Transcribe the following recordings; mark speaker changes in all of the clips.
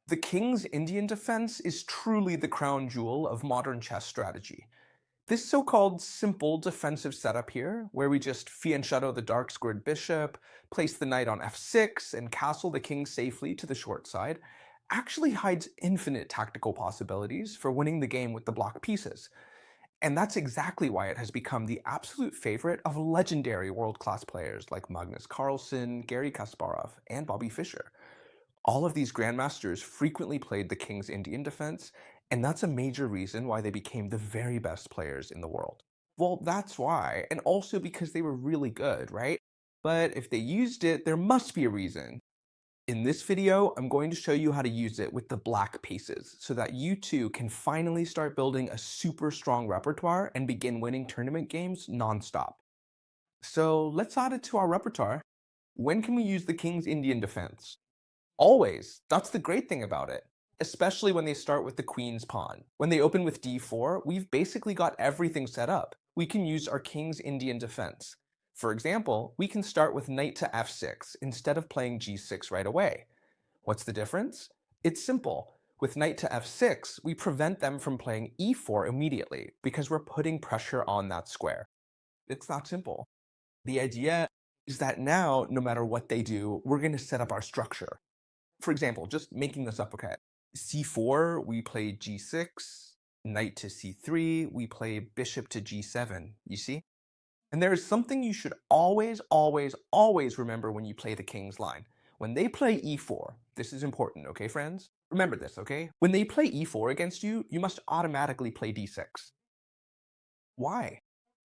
Speaker 1: The king's Indian defense is truly the crown jewel of modern chess strategy. This so-called simple defensive setup here, where we just fianchetto the dark squared bishop, place the knight on f6, and castle the king safely to the short side, actually hides infinite tactical possibilities for winning the game with the block pieces. And that's exactly why it has become the absolute favorite of legendary world-class players like Magnus Carlsen, Garry Kasparov, and Bobby Fischer. All of these grandmasters frequently played the king's Indian defense, and that's a major reason why they became the very best players in the world. Well, that's why, and also because they were really good, right? But if they used it, there must be a reason. In this video, I'm going to show you how to use it with the black pieces, so that you too can finally start building a super strong repertoire and begin winning tournament games nonstop. So let's add it to our repertoire. When can we use the king's Indian defense? Always. That's the great thing about it. Especially when they start with the queen's pawn. When they open with d4, we've basically got everything set up. We can use our king's Indian defense. For example, we can start with knight to f6 instead of playing g6 right away. What's the difference? It's simple. With knight to f6, we prevent them from playing e4 immediately because we're putting pressure on that square. It's that simple. The idea is that now, no matter what they do, we're going to set up our structure. For example, just making this up, okay? c4, we play g6, knight to c3, we play bishop to g7, you see? And there is something you should always, always, always remember when you play the king's line. When they play e4, this is important, okay, friends? Remember this, okay? When they play e4 against you, you must automatically play d6. Why?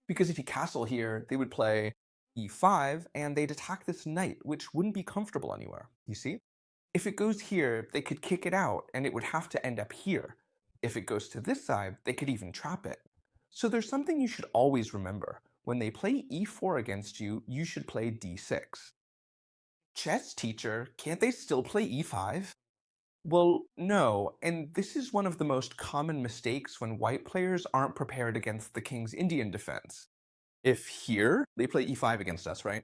Speaker 1: Because if you castle here, they would play e5, and they'd attack this knight, which wouldn't be comfortable anywhere, you see? If it goes here, they could kick it out, and it would have to end up here. If it goes to this side, they could even trap it. So there's something you should always remember. When they play e4 against you, you should play d6. Chess teacher, can't they still play e5? Well, no, and this is one of the most common mistakes when white players aren't prepared against the king's Indian defense. If here, they play e5 against us, right?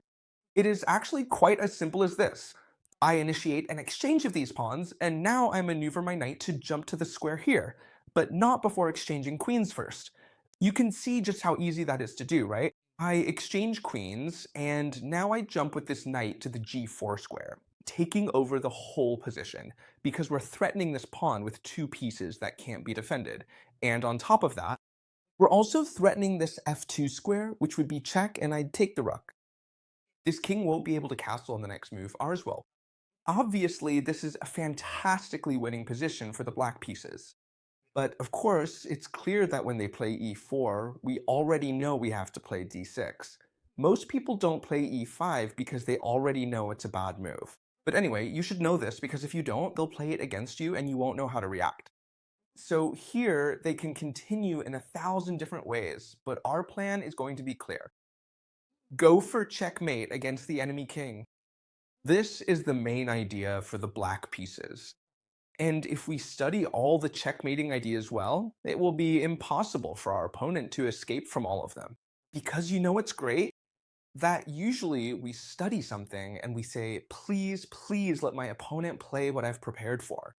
Speaker 1: It is actually quite as simple as this. I initiate an exchange of these pawns, and now I maneuver my knight to jump to the square here, but not before exchanging queens first. You can see just how easy that is to do, right? I exchange queens, and now I jump with this knight to the g4 square, taking over the whole position, because we're threatening this pawn with two pieces that can't be defended. And on top of that, we're also threatening this f2 square, which would be check, and I'd take the rook. This king won't be able to castle on the next move, ours will. Obviously, this is a fantastically winning position for the black pieces. But of course, it's clear that when they play e4, we already know we have to play d6. Most people don't play e5 because they already know it's a bad move. But anyway, you should know this because if you don't, they'll play it against you and you won't know how to react. So here, they can continue in 1,000 different ways, but our plan is going to be clear. Go for checkmate against the enemy king. This is the main idea for the black pieces. And if we study all the checkmating ideas well, it will be impossible for our opponent to escape from all of them. Because you know what's great? That usually we study something and we say, please, please let my opponent play what I've prepared for.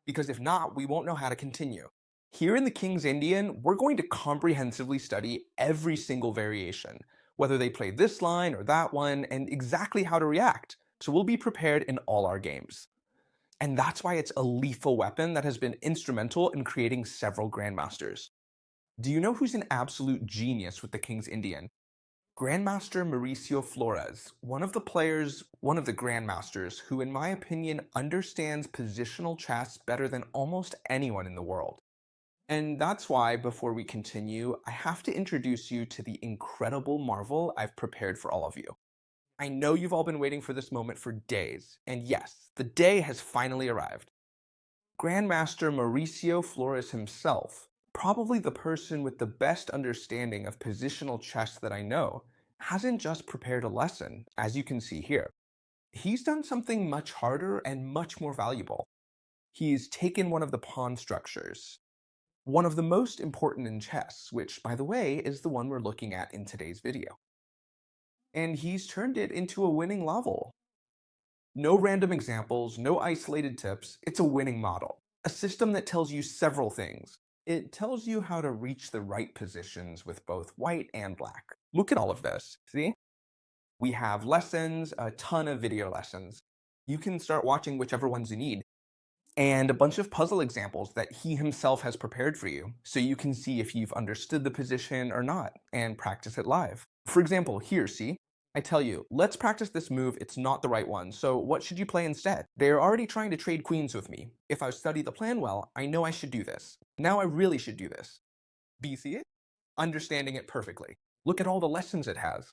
Speaker 1: Because if not, we won't know how to continue. Here in the King's Indian, we're going to comprehensively study every single variation, whether they play this line or that one, and exactly how to react. So we'll be prepared in all our games. And that's why it's a lethal weapon that has been instrumental in creating several Grandmasters. Do you know who's an absolute genius with the King's Indian? Grandmaster Mauricio Flores, one of the Grandmasters who in my opinion understands positional chess better than almost anyone in the world. And that's why, before we continue, I have to introduce you to the incredible marvel I've prepared for all of you. I know you've all been waiting for this moment for days, and yes, the day has finally arrived. Grandmaster Mauricio Flores himself, probably the person with the best understanding of positional chess that I know, hasn't just prepared a lesson, as you can see here. He's done something much harder and much more valuable. He's taken one of the pawn structures, one of the most important in chess, which, by the way, is the one we're looking at in today's video. And he's turned it into a winning level. No random examples, no isolated tips. It's a winning model. A system that tells you several things. It tells you how to reach the right positions with both white and black. Look at all of this. See? We have lessons, a ton of video lessons. You can start watching whichever ones you need, and a bunch of puzzle examples that he himself has prepared for you, so you can see if you've understood the position or not, and practice it live. For example, here, see? I tell you, let's practice this move, it's not the right one, so what should you play instead? They're already trying to trade queens with me. If I study the plan well, I know I should do this. Now I really should do this. Do you see it? Understanding it perfectly. Look at all the lessons it has.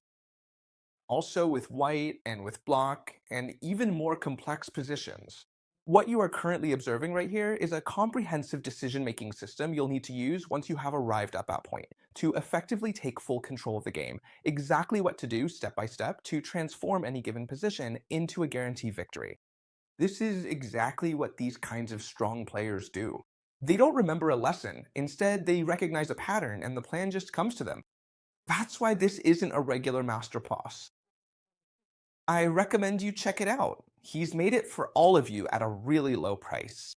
Speaker 1: Also with white and with block, and even more complex positions. What you are currently observing right here is a comprehensive decision-making system you'll need to use once you have arrived at that point, to effectively take full control of the game, exactly what to do step by step to transform any given position into a guaranteed victory. This is exactly what these kinds of strong players do. They don't remember a lesson, instead they recognize a pattern and the plan just comes to them. That's why this isn't a regular masterclass. I recommend you check it out. He's made it for all of you at a really low price.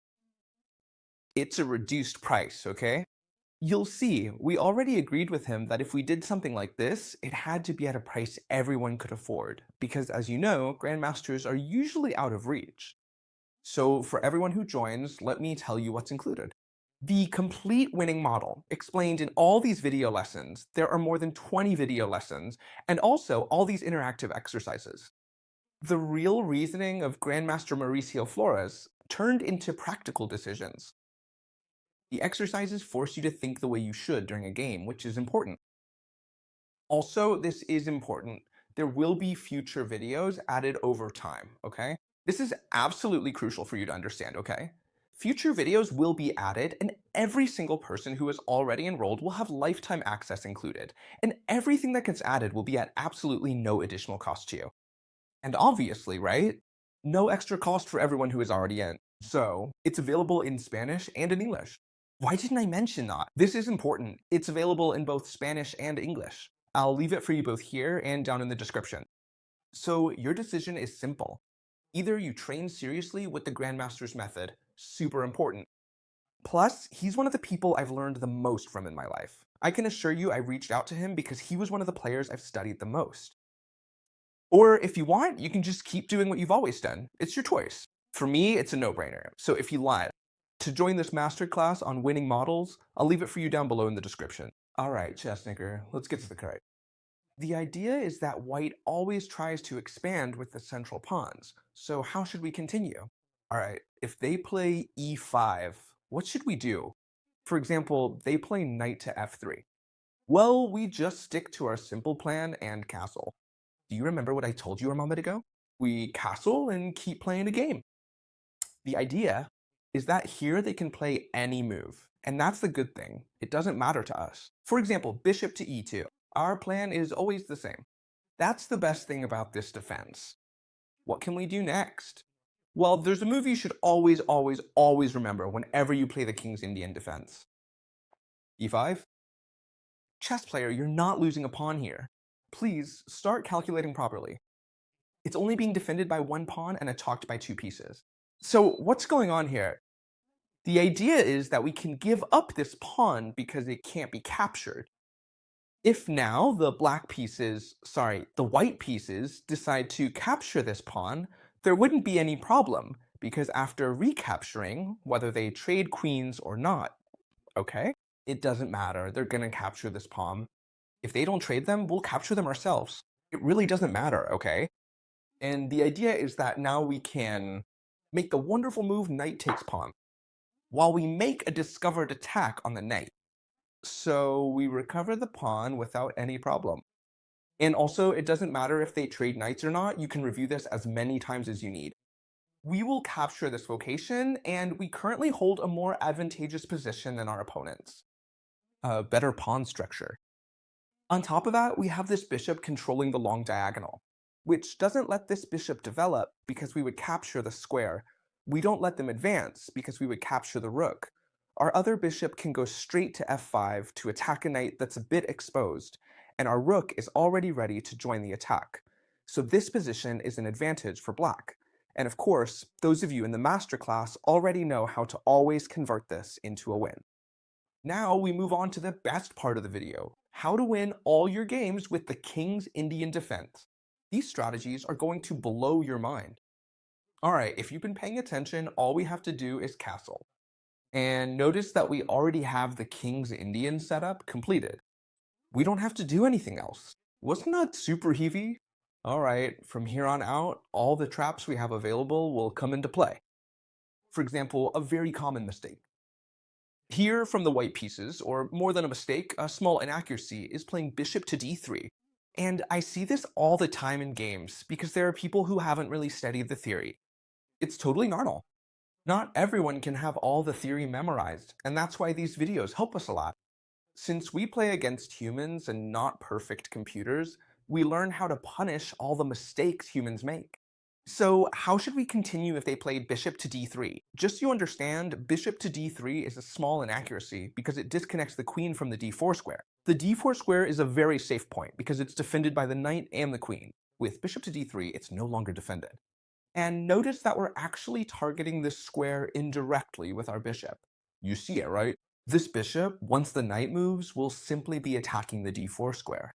Speaker 1: It's a reduced price, okay? You'll see, we already agreed with him that if we did something like this, it had to be at a price everyone could afford, because as you know, Grandmasters are usually out of reach. So for everyone who joins, let me tell you what's included. The complete winning model, explained in all these video lessons. There are more than 20 video lessons, and also all these interactive exercises. The real reasoning of Grandmaster Mauricio Flores turned into practical decisions. The exercises force you to think the way you should during a game, which is important. Also, this is important. There will be future videos added over time, okay? This is absolutely crucial for you to understand, okay? Future videos will be added, and every single person who is already enrolled will have lifetime access included, and everything that gets added will be at absolutely no additional cost to you. And obviously, right? No extra cost for everyone who is already in. So, it's available in Spanish and in English. Why didn't I mention that? This is important. It's available in both Spanish and English. I'll leave it for you both here and down in the description. So, your decision is simple. Either you train seriously with the Grandmaster's method, super important. Plus, he's one of the people I've learned the most from in my life. I can assure you I reached out to him because he was one of the players I've studied the most. Or if you want, you can just keep doing what you've always done. It's your choice. For me, it's a no-brainer. So if you like to join this masterclass on winning models, I'll leave it for you down below in the description. All right, Chessnicker, let's get to the card. The idea is that white always tries to expand with the central pawns. So how should we continue? All right, if they play e5, what should we do? For example, they play knight to f3. Well, we just stick to our simple plan and castle. Do you remember what I told you a moment ago? We castle and keep playing a game. The idea is that here they can play any move, and that's the good thing. It doesn't matter to us. For example, bishop to e2. Our plan is always the same. That's the best thing about this defense. What can we do next? Well, there's a move you should always, always, always remember whenever you play the King's Indian defense. e5? Chess player, you're not losing a pawn here. Please, start calculating properly. It's only being defended by one pawn and attacked by two pieces. So what's going on here? The idea is that we can give up this pawn because it can't be captured. If now the white pieces decide to capture this pawn, there wouldn't be any problem, because after recapturing, whether they trade queens or not, okay, it doesn't matter, they're gonna capture this pawn. If they don't trade them, we'll capture them ourselves. It really doesn't matter, okay? And the idea is that now we can make the wonderful move knight takes pawn, while we make a discovered attack on the knight. So we recover the pawn without any problem. And also, it doesn't matter if they trade knights or not, you can review this as many times as you need. We will capture this location, and we currently hold a more advantageous position than our opponents. A better pawn structure. On top of that, we have this bishop controlling the long diagonal, which doesn't let this bishop develop because we would capture the square. We don't let them advance because we would capture the rook. Our other bishop can go straight to f5 to attack a knight that's a bit exposed, and our rook is already ready to join the attack. So this position is an advantage for black. And of course, those of you in the masterclass already know how to always convert this into a win. Now we move on to the best part of the video, how to win all your games with the King's Indian defense. These strategies are going to blow your mind. Alright, if you've been paying attention, all we have to do is castle. And notice that we already have the King's Indian setup completed. We don't have to do anything else. Wasn't that super heavy? Alright, from here on out, all the traps we have available will come into play. For example, a very common mistake. Here from the white pieces, or more than a mistake, a small inaccuracy, is playing bishop to d3. And I see this all the time in games because there are people who haven't really studied the theory. It's totally normal. Not everyone can have all the theory memorized, and that's why these videos help us a lot. Since we play against humans and not perfect computers, we learn how to punish all the mistakes humans make. So how should we continue if they played bishop to d3? Just so you understand, bishop to d3 is a small inaccuracy because it disconnects the queen from the d4 square. The d4 square is a very safe point because it's defended by the knight and the queen. With bishop to d3, it's no longer defended. And notice that we're actually targeting this square indirectly with our bishop. You see it, right? This bishop, once the knight moves, will simply be attacking the d4 square.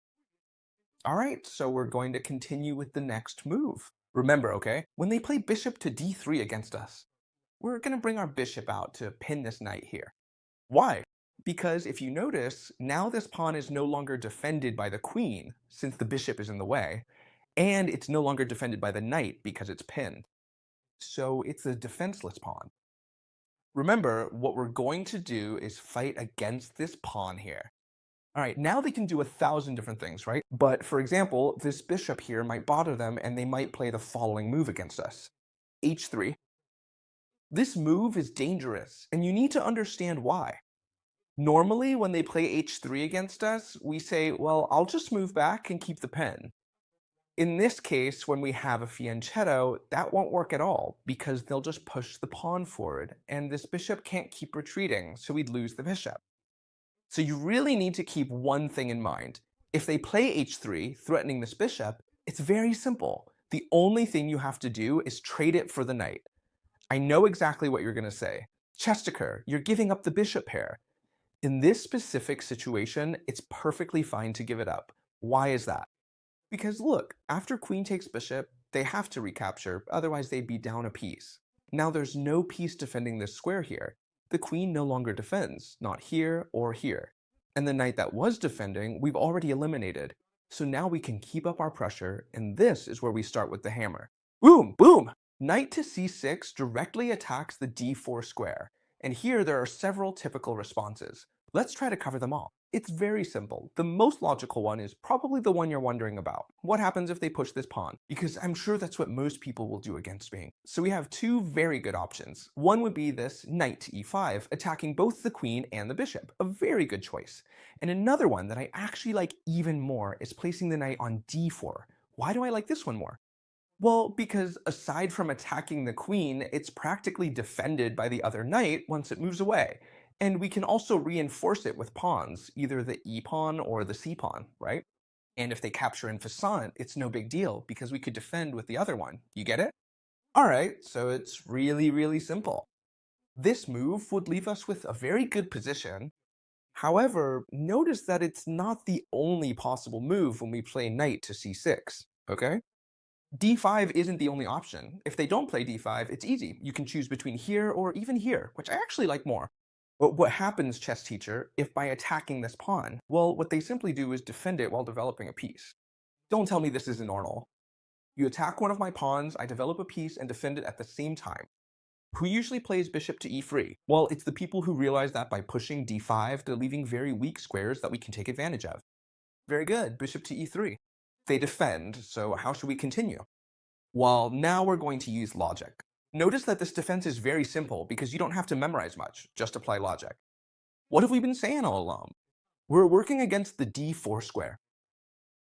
Speaker 1: Alright, so we're going to continue with the next move. Remember, okay, when they play bishop to d3 against us, we're going to bring our bishop out to pin this knight here. Why? Because if you notice, now this pawn is no longer defended by the queen, since the bishop is in the way, and it's no longer defended by the knight because it's pinned. So it's a defenseless pawn. Remember, what we're going to do is fight against this pawn here. Alright, now they can do 1,000 different things, right? But for example, this bishop here might bother them and they might play the following move against us. h3. This move is dangerous, and you need to understand why. Normally, when they play h3 against us, we say, well, I'll just move back and keep the pin. In this case, when we have a fianchetto, that won't work at all, because they'll just push the pawn forward, and this bishop can't keep retreating, so we'd lose the bishop. So you really need to keep one thing in mind. If they play h3, threatening this bishop, it's very simple. The only thing you have to do is trade it for the knight. I know exactly what you're going to say. Chesteker, you're giving up the bishop pair. In this specific situation, it's perfectly fine to give it up. Why is that? Because look, after queen takes bishop, they have to recapture, otherwise they'd be down a piece. Now there's no piece defending this square here. The queen no longer defends, not here or here. And the knight that was defending, we've already eliminated. So now we can keep up our pressure, and this is where we start with the hammer. Boom, boom! Knight to c6 directly attacks the d4 square. And here there are several typical responses. Let's try to cover them all. It's very simple. The most logical one is probably the one you're wondering about. What happens if they push this pawn? Because I'm sure that's what most people will do against me. So we have two very good options. One would be this knight to e5, attacking both the queen and the bishop. A very good choice. And another one that I actually like even more is placing the knight on d4. Why do I like this one more? Well, because aside from attacking the queen, it's practically defended by the other knight once it moves away. And we can also reinforce it with pawns, either the e-pawn or the c-pawn, right? And if they capture en passant, it's no big deal, because we could defend with the other one. You get it? Alright, so it's really simple. This move would leave us with a very good position. However, notice that it's not the only possible move when we play knight to c6, okay? d5 isn't the only option. If they don't play d5, it's easy. You can choose between here or even here, which I actually like more. But what happens, chess teacher, if by attacking this pawn? Well, what they simply do is defend it while developing a piece. Don't tell me this isn't normal. You attack one of my pawns, I develop a piece, and defend it at the same time. Who usually plays bishop to e3? Well, it's the people who realize that by pushing d5, they're leaving very weak squares that we can take advantage of. Very good, bishop to e3. They defend, so how should we continue? Well, now we're going to use logic. Notice that this defense is very simple because you don't have to memorize much, just apply logic. What have we been saying all along? We're working against the d4 square.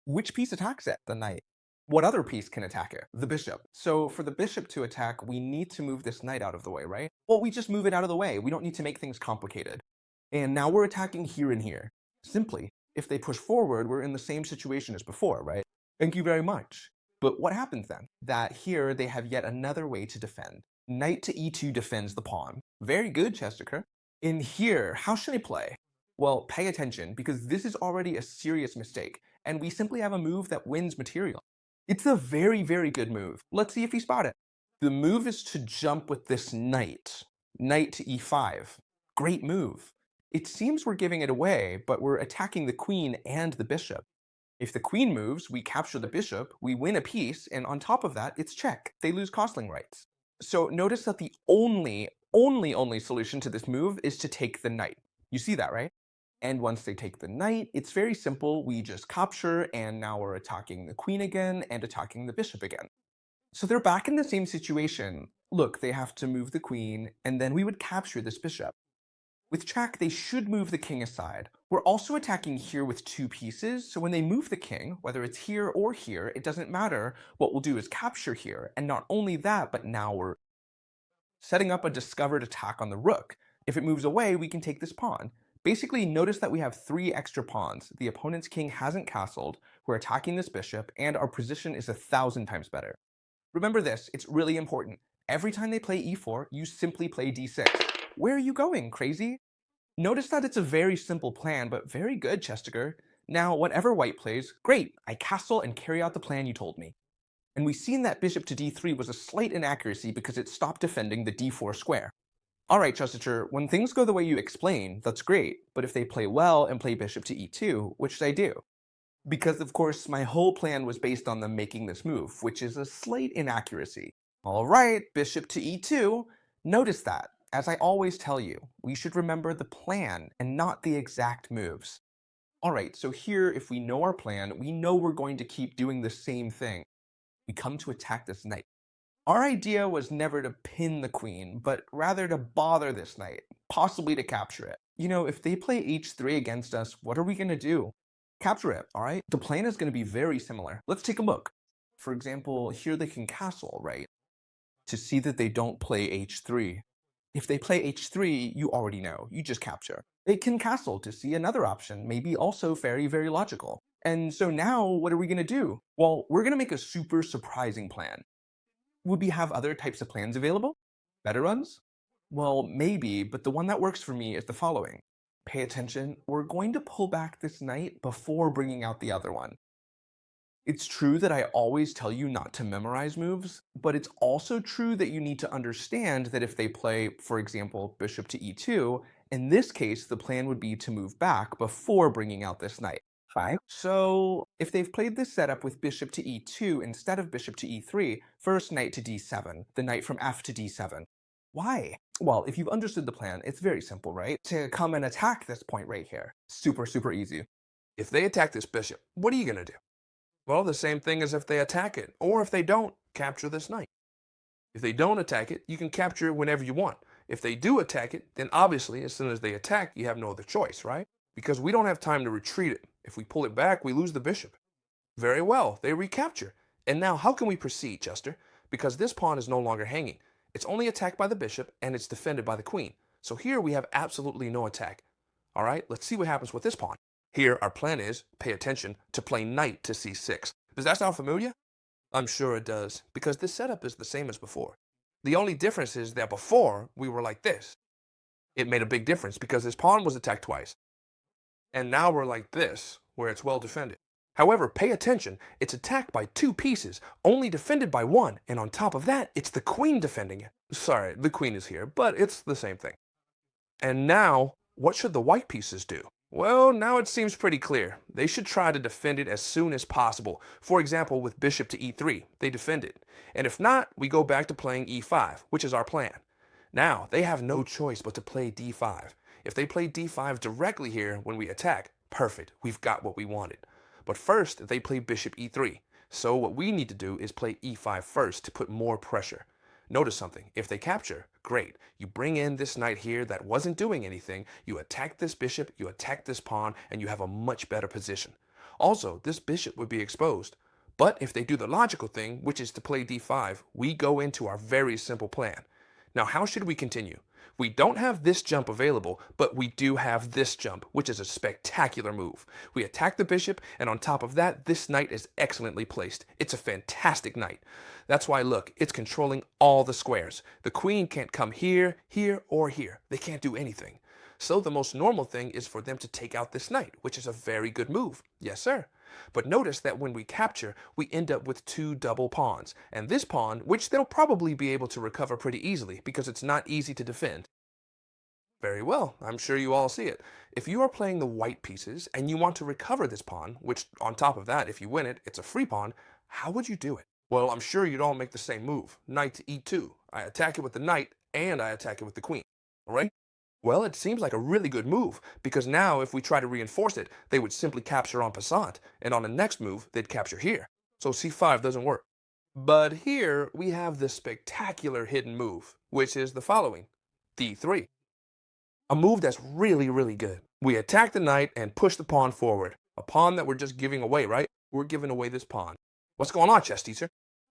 Speaker 1: Which piece attacks it? The knight. What other piece can attack it? The bishop. So for the bishop to attack, we need to move this knight out of the way, right? Well, we just move it out of the way. We don't need to make things complicated. And now we're attacking here and here. Simply, if they push forward, we're in the same situation as before, right? Thank you very much. But what happens then? That here they have yet another way to defend. Knight to e2 defends the pawn. Very good, Chesterker. In here, how should I play? Well, pay attention, because this is already a serious mistake, and we simply have a move that wins material. It's a very, very good move. Let's see if you spot it. The move is to jump with this knight. Knight to e5. Great move. It seems we're giving it away, but we're attacking the queen and the bishop. If the queen moves, we capture the bishop, we win a piece, and on top of that, it's check. They lose castling rights. So notice that the only solution to this move is to take the knight. You see that, right? And once they take the knight, it's very simple. We just capture, and now we're attacking the queen again and attacking the bishop again. So they're back in the same situation. Look, they have to move the queen, and then we would capture this bishop. With check, they should move the king aside. We're also attacking here with two pieces, so when they move the king, whether it's here or here, it doesn't matter. What we'll do is capture here, and not only that, but now we're setting up a discovered attack on the rook. If it moves away, we can take this pawn. Basically, notice that we have 3 extra pawns. The opponent's king hasn't castled, we're attacking this bishop, and our position is 1,000 times better. Remember this, it's really important. Every time they play e4, you simply play d6. Where are you going, crazy? Notice that it's a very simple plan, but very good, Chesterker. Now, whatever white plays, great, I castle and carry out the plan you told me. And we've seen that bishop to d3 was a slight inaccuracy because it stopped defending the d4 square. Alright, Chesterker, when things go the way you explain, that's great, but if they play well and play bishop to e2, which should I do? Because, of course, my whole plan was based on them making this move, which is a slight inaccuracy. Alright, bishop to e2. Notice that. As I always tell you, we should remember the plan and not the exact moves. Alright, so here, if we know our plan, we know we're going to keep doing the same thing. We come to attack this knight. Our idea was never to pin the queen, but rather to bother this knight, possibly to capture it. You know, if they play h3 against us, what are we going to do? Capture it, alright? The plan is going to be very similar. Let's take a look. For example, here they can castle, right? To see that they don't play h3. If they play h3, you already know, you just capture. They can castle to see another option, maybe also very, very logical. And so now, what are we going to do? Well, we're going to make a super surprising plan. Would we have other types of plans available? Better ones? Well, maybe, but the one that works for me is the following. Pay attention, we're going to pull back this knight before bringing out the other one. It's true that I always tell you not to memorize moves, but it's also true that you need to understand that if they play, for example, bishop to e2, in this case, the plan would be to move back before bringing out this knight. Fine. So, if they've played this setup with bishop to e2 instead of bishop to e3, first knight to d7, the knight from f to d7. Why? Well, if you've understood the plan, it's very simple, right? To come and attack this point right here. Super, super easy.
Speaker 2: If they attack this bishop, what are you going to do? Well, the same thing as if they attack it, or if they don't, capture this knight. If they don't attack it, you can capture it whenever you want. If they do attack it, then obviously, as soon as they attack, you have no other choice, right? Because we don't have time to retreat it. If we pull it back, we lose the bishop. Very well, they recapture. And now, how can we proceed, Chester? Because this pawn is no longer hanging. It's only attacked by the bishop, and it's defended by the queen. So here we have absolutely no attack. All right, let's see what happens with this pawn. Here, our plan is, pay attention, to play knight to c6. Does that sound familiar? I'm sure it does, because this setup is the same as before. The only difference is that before, we were like this. It made a big difference because this pawn was attacked twice. And now we're like this, where it's well defended. However, pay attention, it's attacked by 2 pieces, only defended by 1, and on top of that, it's the queen defending it. Sorry, the queen is here, but it's the same thing. And now, what should the white pieces do? Well, now it seems pretty clear. They should try to defend it as soon as possible. For example, with bishop to e3, they defend it. And if not, we go back to playing e5, which is our plan. Now, they have no choice but to play d5. If they play d5 directly here when we attack, perfect, we've got what we wanted. But first, they play bishop e3. So what we need to do is play e5 first to put more pressure. Notice something, if they capture, great. You bring in this knight here that wasn't doing anything, you attack this bishop, you attack this pawn, and you have a much better position. Also, this bishop would be exposed. But if they do the logical thing, which is to play d5, we go into our very simple plan. Now, how should we continue? We don't have this jump available, but we do have this jump, which is a spectacular move. We attack the bishop, and on top of that, this knight is excellently placed. It's a fantastic knight. That's why, look, it's controlling all the squares. The queen can't come here, here, or here. They can't do anything. So the most normal thing is for them to take out this knight, which is a very good move. Yes, sir. But notice that when we capture, we end up with two double pawns. And this pawn, which they'll probably be able to recover pretty easily because it's not easy to defend. Very well, I'm sure you all see it. If you are playing the white pieces and you want to recover this pawn, which on top of that, if you win it, it's a free pawn, how would you do it? Well, I'm sure you'd all make the same move. Knight to e2. I attack it with the knight and I attack it with the queen. All right? Well, it seems like a really good move, because now if we try to reinforce it, they would simply capture en passant, and on the next move, they'd capture here. So c5 doesn't work. But here, we have this spectacular hidden move, which is the following: d3. A move that's really, really good. We attack the knight and push the pawn forward. A pawn that we're just giving away, right? We're giving away this pawn. What's going on, chess teacher?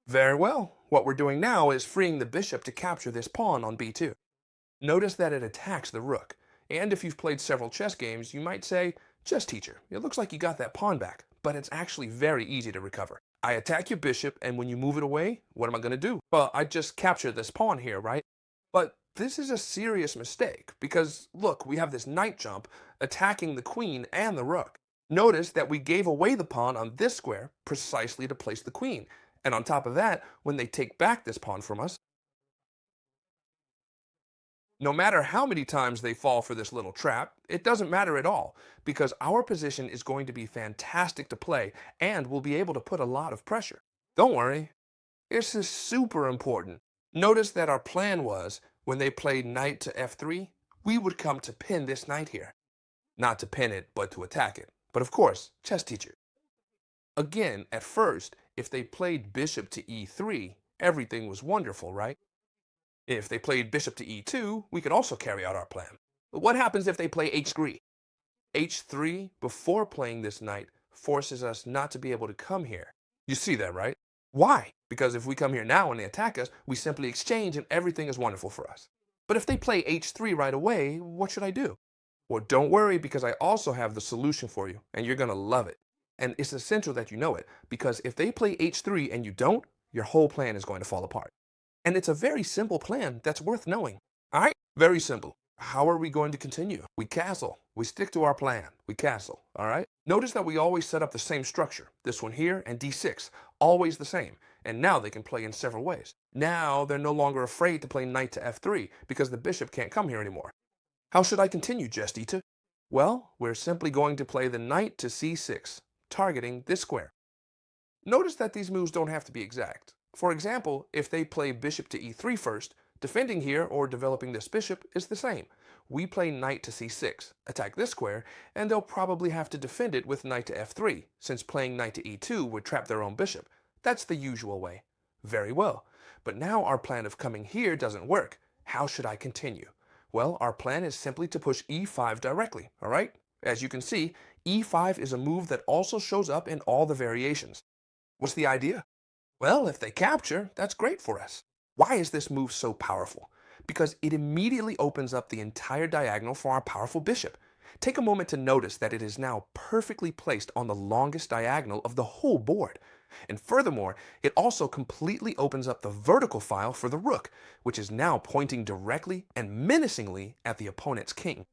Speaker 2: Very well. What we're doing now is freeing the bishop to capture this pawn on b2. Notice that it attacks the rook. And if you've played several chess games, you might say, chess teacher, it looks like you got that pawn back, but it's actually very easy to recover. I attack your bishop, and when you move it away, what am I going to do? Well, I just capture this pawn here, right? But this is a serious mistake, because look, we have this knight jump attacking the queen and the rook. Notice that we gave away the pawn on this square precisely to place the queen. And on top of that, when they take back this pawn from us, no matter how many times they fall for this little trap, it doesn't matter at all, because our position is going to be fantastic to play and we'll be able to put a lot of pressure. Don't worry, this is super important. Notice that our plan was, when they played knight to f3, we would come to pin this knight here. Not to pin it, but to attack it. But of course, chess teacher. Again, at first, if they played bishop to e3, everything was wonderful, right? If they played bishop to e2, we could also carry out our plan. But what happens if they play h3? h3, before playing this knight, forces us not to be able to come here. You see that, right? Why? Because if we come here now and they attack us, we simply exchange and everything is wonderful for us. But if they play h3 right away, what should I do? Well, don't worry, because I also have the solution for you, and you're going to love it. And it's essential that you know it, because if they play h3 and you don't, your whole plan is going to fall apart. And it's a very simple plan that's worth knowing. All right? Very simple. How are we going to continue? We castle. We stick to our plan. We castle. All right? Notice that we always set up the same structure. This one here and d6. Always the same. And now they can play in several ways. Now they're no longer afraid to play knight to f3 because the bishop can't come here anymore. How should I continue, Jestita? Well, we're simply going to play the knight to c6, targeting this square. Notice that these moves don't have to be exact. For example, if they play bishop to e3 first, defending here or developing this bishop is the same. We play knight to c6, attack this square, and they'll probably have to defend it with knight to f3, since playing knight to e2 would trap their own bishop. That's the usual way. Very well. But now our plan of coming here doesn't work. How should I continue? Well, our plan is simply to push e5 directly, all right? As you can see, e5 is a move that also shows up in all the variations. What's the idea? Well, if they capture, that's great for us. Why is this move so powerful? Because it immediately opens up the entire diagonal for our powerful bishop. Take a moment to notice that it is now perfectly placed on the longest diagonal of the whole board. And furthermore, it also completely opens up the vertical file for the rook, which is now pointing directly and menacingly at the opponent's king.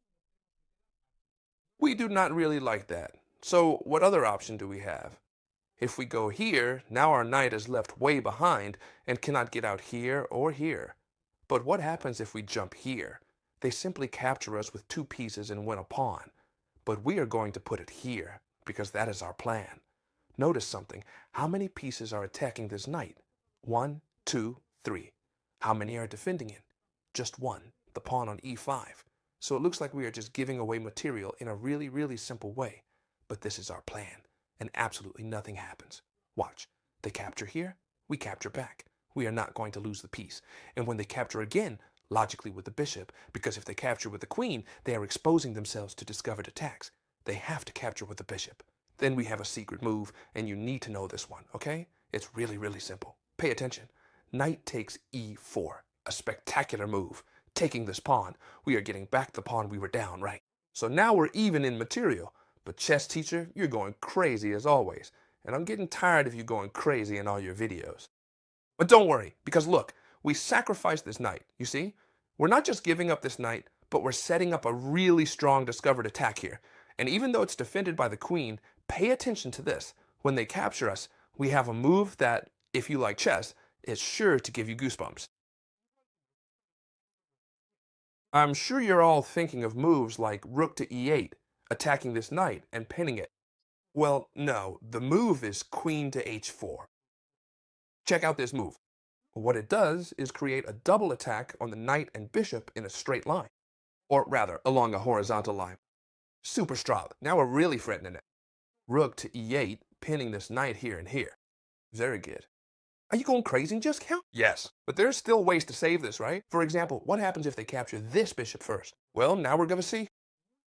Speaker 2: We do not really like that. So what other option do we have? If we go here, now our knight is left way behind and cannot get out here or here. But what happens if we jump here? They simply capture us with two pieces and win a pawn. But we are going to put it here, because that is our plan. Notice something. How many pieces are attacking this knight? 1, 2, 3. How many are defending it? Just one, the pawn on e5. So it looks like we are just giving away material in a really, really simple way. But this is our plan. And absolutely nothing happens. Watch. They capture here, we capture back. We are not going to lose the piece. And when they capture again, logically with the bishop, because if they capture with the queen, they are exposing themselves to discovered attacks. They have to capture with the bishop. Then we have a secret move, and you need to know this one, okay? It's really, really simple. Pay attention. Knight takes e4, a spectacular move. taking this pawn, we are getting back the pawn we were down, right? So now we're even in material. But chess teacher, you're going crazy as always. And I'm getting tired of you going crazy in all your videos. But don't worry, because look, we sacrificed this knight, you see? We're not just giving up this knight, but we're setting up a really strong discovered attack here. And even though it's defended by the queen, pay attention to this. When they capture us, we have a move that, if you like chess, is sure to give you goosebumps. I'm sure you're all thinking of moves like rook to e8, attacking this knight and pinning it. Well, no, the move is queen to h4. Check out this move. What it does is create a double attack on the knight and bishop in a straight line. Or rather, along a horizontal line. Super strong. Now we're really threatening it. Rook to e8, pinning this knight here and here. Very good. Are you going crazy in just count? Yes, but there's still ways to save this, right? For example, what happens if they capture this bishop first? Well, now we're going to see.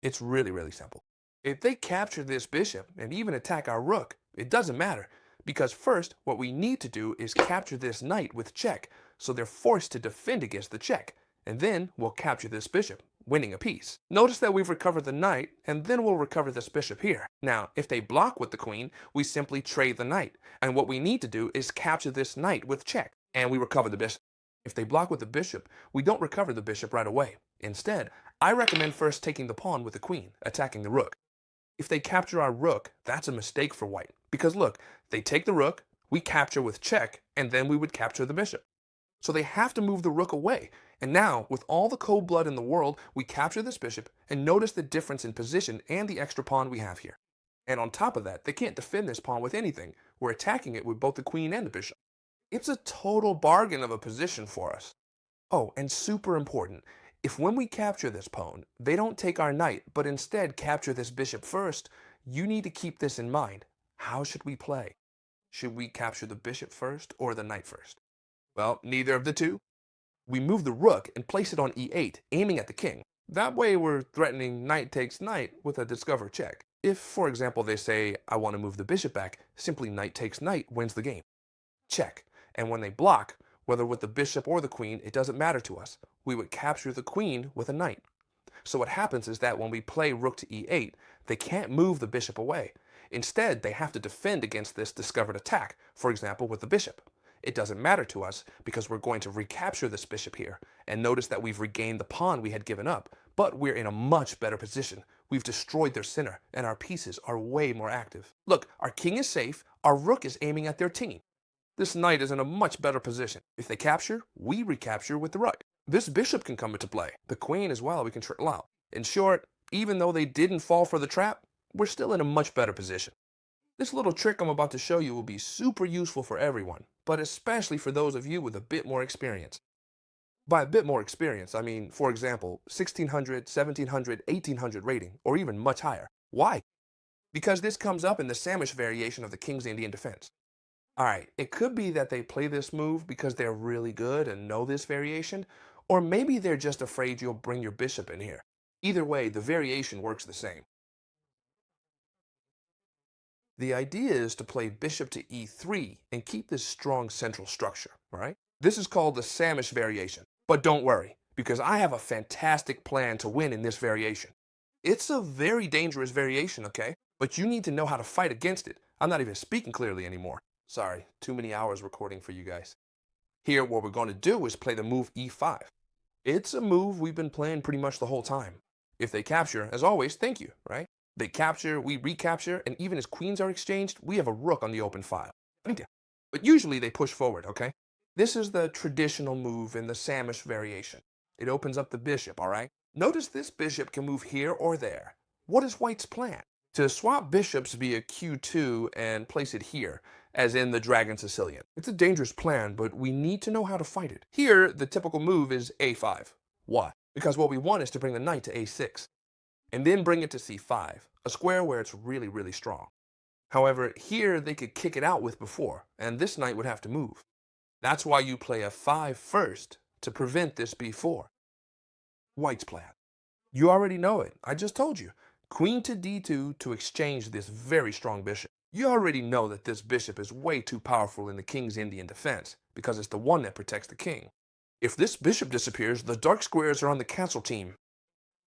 Speaker 2: It's really, really simple. If they capture this bishop and even attack our rook, it doesn't matter. Because first, what we need to do is capture this knight with check, so they're forced to defend against the check. And then we'll capture this bishop, winning a piece. Notice that we've recovered the knight, and then we'll recover this bishop here. Now, if they block with the queen, we simply trade the knight. And what we need to do is capture this knight with check, and we recover the bishop. If they block with the bishop, we don't recover the bishop right away. Instead, I recommend first taking the pawn with the queen, attacking the rook. If they capture our rook, that's a mistake for white. Because look, they take the rook, we capture with check, and then we would capture the bishop. So they have to move the rook away. And now, with all the cold blood in the world, we capture this bishop, and notice the difference in position and the extra pawn we have here. And on top of that, they can't defend this pawn with anything. We're attacking it with both the queen and the bishop. It's a total bargain of a position for us. Oh, and super important, if when we capture this pawn, they don't take our knight, but instead capture this bishop first, you need to keep this in mind. How should we play? Should we capture the bishop first or the knight first? Well, neither of the two. We move the rook and place it on e8, aiming at the king. That way we're threatening knight takes knight with a discover check. If, for example, they say, I want to move the bishop back, simply knight takes knight wins the game. Check. And when they block, whether with the bishop or the queen, it doesn't matter to us. We would capture the queen with a knight. So what happens is that when we play rook to e8, they can't move the bishop away. Instead, they have to defend against this discovered attack, for example, with the bishop. It doesn't matter to us because we're going to recapture this bishop here. And notice that we've regained the pawn we had given up, but we're in a much better position. We've destroyed their center, and our pieces are way more active. Look, our king is safe, our rook is aiming at their team. This knight is in a much better position. If they capture, we recapture with the rook. This bishop can come into play. The queen as well, we can trickle out. In short, even though they didn't fall for the trap, we're still in a much better position. This little trick I'm about to show you will be super useful for everyone, but especially for those of you with a bit more experience. By a bit more experience, I mean, for example, 1600, 1700, 1800 rating, or even much higher. Why? Because this comes up in the Samish variation of the King's Indian defense. Alright, it could be that they play this move because they're really good and know this variation, or maybe they're just afraid you'll bring your bishop in here. Either way, the variation works the same. The idea is to play bishop to e3 and keep this strong central structure, alright? This is called the Samish variation. But don't worry, because I have a fantastic plan to win in this variation. It's a very dangerous variation, okay? But you need to know how to fight against it. I'm not even speaking clearly anymore. Sorry, too many hours recording for you guys. Here, what we're going to do is play the move e5. It's a move we've been playing pretty much the whole time. If they capture, as always, thank you, right? They capture, we recapture, and even as queens are exchanged, we have a rook on the open file. But usually they push forward, okay? This is the traditional move in the Samish variation. It opens up the bishop, alright? Notice this bishop can move here or there. What is white's plan? To swap bishops via q2 and place it here, as in the Dragon Sicilian. It's a dangerous plan, but we need to know how to fight it. Here, the typical move is a5. Why? Because what we want is to bring the knight to a6, and then bring it to c5, a square where it's really, really strong. However, here they could kick it out with before, and this knight would have to move. That's why you play f5 first, to prevent this b4. White's plan. You already know it, I just told you. Queen to d2 to exchange this very strong bishop. You already know that this bishop is way too powerful in the King's Indian defense, because it's the one that protects the king. If this bishop disappears, the dark squares are on the castle team.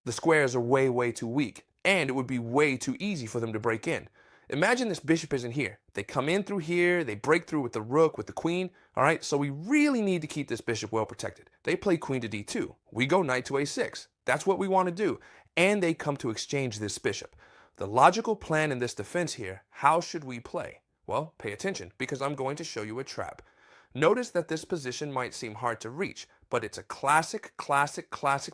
Speaker 2: The squares are way too weak, and it would be way too easy for them to break in. Imagine this bishop isn't here. They come in through here, they break through with the rook, with the queen. All right, so we really need to keep this bishop well protected. They play queen to d2. We go knight to a6. That's what we want to do. And they come to exchange this bishop. The logical plan in this defense here, how should we play? Well, pay attention, because I'm going to show you a trap. Notice that this position might seem hard to reach, but it's a classic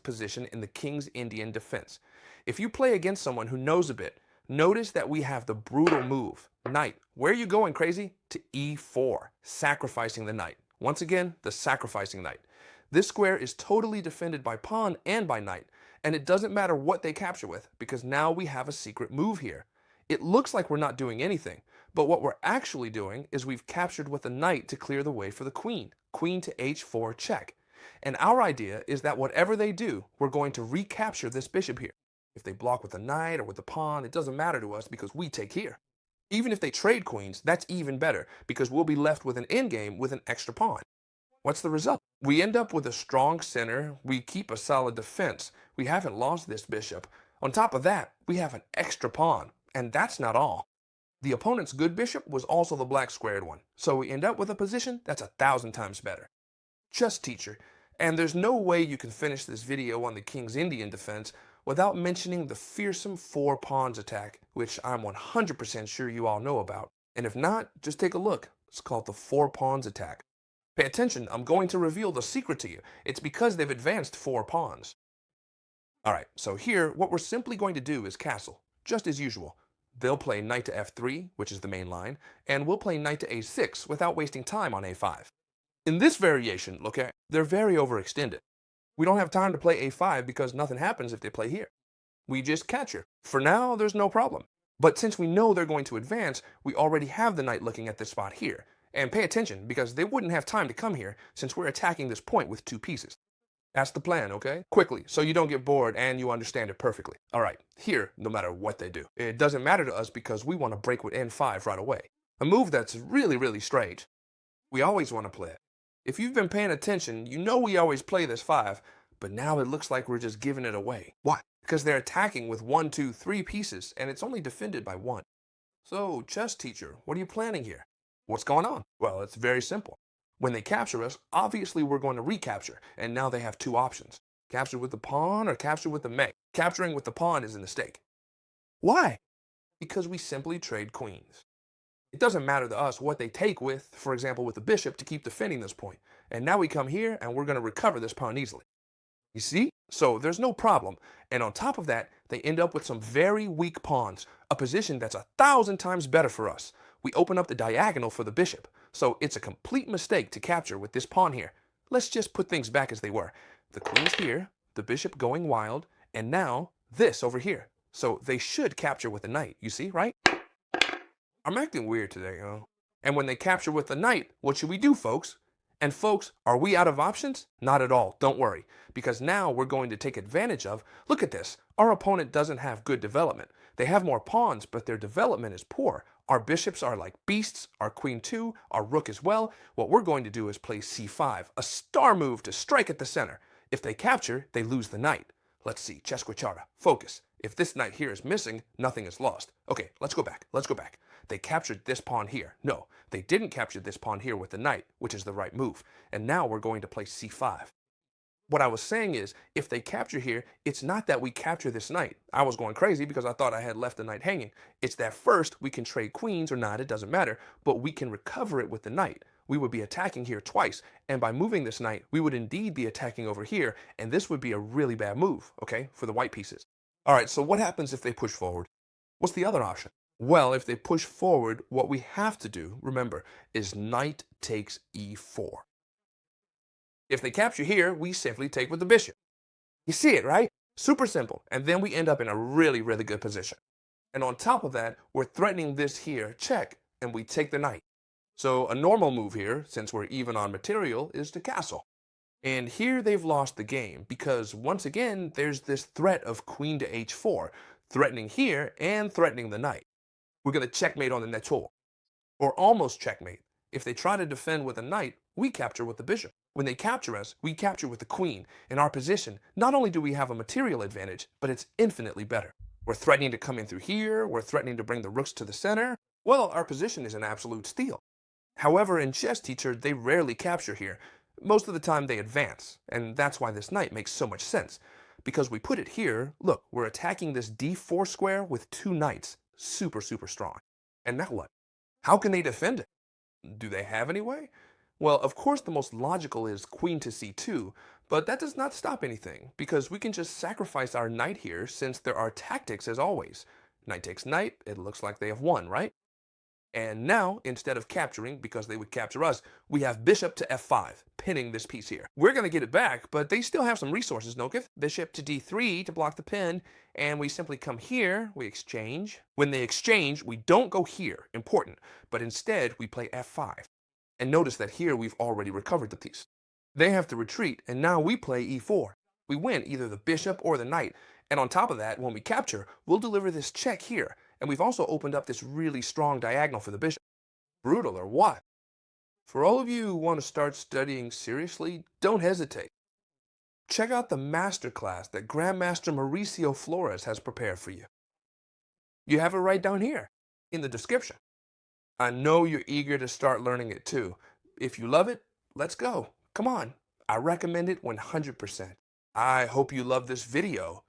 Speaker 2: position in the King's Indian defense. If you play against someone who knows a bit, notice that we have the brutal move, knight. Where are you going, crazy? To e4, sacrificing the knight. Once again, the sacrificing knight. This square is totally defended by pawn and by knight, and it doesn't matter what they capture with, because now we have a secret move here. It looks like we're not doing anything, but what we're actually doing is we've captured with the knight to clear the way for the queen. Queen to h4 check. And our idea is that whatever they do, we're going to recapture this bishop here. If they block with the knight or with the pawn, it doesn't matter to us because we take here. Even if they trade queens, that's even better because we'll be left with an endgame with an extra pawn. What's the result? We end up with a strong center, we keep a solid defense, we haven't lost this bishop. On top of that, we have an extra pawn, and that's not all. The opponent's good bishop was also the black squared one, so we end up with a position that's 1,000 times better. Chess teacher, and there's no way you can finish this video on the King's Indian defense without mentioning the fearsome 4 pawns attack, which I'm 100% sure you all know about. And if not, just take a look. It's called the 4 pawns attack. Pay attention, I'm going to reveal the secret to you. It's because they've advanced 4 pawns. Alright, so here, what we're simply going to do is castle, just as usual. They'll play knight to f3, which is the main line, and we'll play knight to a6 without wasting time on a5. In this variation, look at, they're very overextended. We don't have time to play a5 because nothing happens if they play here. We just capture. For now, there's no problem. But since we know they're going to advance, we already have the knight looking at this spot here. And pay attention, because they wouldn't have time to come here since we're attacking this point with 2 pieces. That's the plan, okay? Quickly, so you don't get bored and you understand it perfectly. All right, here, no matter what they do, it doesn't matter to us because we want to break with n5 right away. A move that's really strange. We always want to play it. If you've been paying attention, you know we always play this 5, but now it looks like we're just giving it away. Why? Because they're attacking with 1, 2, 3 pieces, and it's only defended by 1. So, chess teacher, what are you planning here? What's going on? Well, it's very simple. When they capture us, obviously we're going to recapture, and now they have 2 options. Capture with the pawn or capture with the mate. Capturing with the pawn is a mistake. Why? Because we simply trade queens. It doesn't matter to us what they take with, for example, with the bishop to keep defending this point. And now we come here and we're going to recover this pawn easily. You see? So there's no problem. And on top of that, they end up with some very weak pawns, a position that's 1,000 times better for us. We open up the diagonal for the bishop, so it's a complete mistake to capture with this pawn here. Let's just put things back as they were. The queen's here, the bishop going wild, and now this over here. So they should capture with the knight, you see, right? I'm acting weird today, huh? And when they capture with the knight, what should we do, folks? And folks, are we out of options? Not at all, don't worry. Because now we're going to take advantage of, look at this, our opponent doesn't have good development. They have more pawns, but their development is poor. Our bishops are like beasts, our queen too, our rook as well. What we're going to do is play c5, a star move to strike at the center. If they capture, they lose the knight. Let's see, Chesquachara, focus. If this knight here is missing, nothing is lost. Okay, let's go back. They captured this pawn here. No, they didn't capture this pawn here with the knight, which is the right move. And now we're going to play c5. What I was saying is, if they capture here, it's not that we capture this knight. I was going crazy because I thought I had left the knight hanging. It's that first we can trade queens or not, it doesn't matter, but we can recover it with the knight. We would be attacking here twice, and by moving this knight, we would indeed be attacking over here, and this would be a really bad move, okay, for the white pieces. All right, so what happens if they push forward? What's the other option? Well, if they push forward, what we have to do, remember, is knight takes e4. If they capture here, we simply take with the bishop. You see it, right? Super simple. And then we end up in a really good position. And on top of that, we're threatening this here, check, and we take the knight. So a normal move here, since we're even on material, is to castle. And here they've lost the game because once again, there's this threat of queen to h4, threatening here and threatening the knight. We're going to checkmate on the neutral, or almost checkmate. If they try to defend with a knight, we capture with the bishop. When they capture us, we capture with the queen. In our position, not only do we have a material advantage, but it's infinitely better. We're threatening to come in through here, we're threatening to bring the rooks to the center. Well, our position is an absolute steal. However, in Chess Teacher, they rarely capture here. Most of the time they advance, and that's why this knight makes so much sense. Because we put it here, look, we're attacking this d4 square with two knights. Super, super strong. And now what? How can they defend it? Do they have any way? Well, of course the most logical is queen to c2, but that does not stop anything, because we can just sacrifice our knight here since there are tactics as always. Knight takes knight, it looks like they have won, right? And now, instead of capturing, because they would capture us, we have bishop to f5, pinning this piece here. We're going to get it back, but they still have some resources, Nokif. Bishop to d3 to block the pin, and we simply come here, we exchange. When they exchange, we don't go here, important, but instead we play f5. And notice that here we've already recovered the piece. They have to retreat, and now we play e4. We win either the bishop or the knight, and on top of that, when we capture, we'll deliver this check here. And we've also opened up this really strong diagonal for the bishop. Brutal or what? For all of you who want to start studying seriously, don't hesitate. Check out the masterclass that Grandmaster Mauricio Flores has prepared for you. You have it right down here in the description. I know you're eager to start learning it too. If you love it, let's go. Come on. I recommend it 100%. I hope you love this video.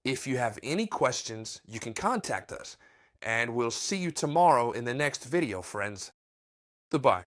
Speaker 2: If you have any questions, you can contact us. And we'll see you tomorrow in the next video, friends. Goodbye.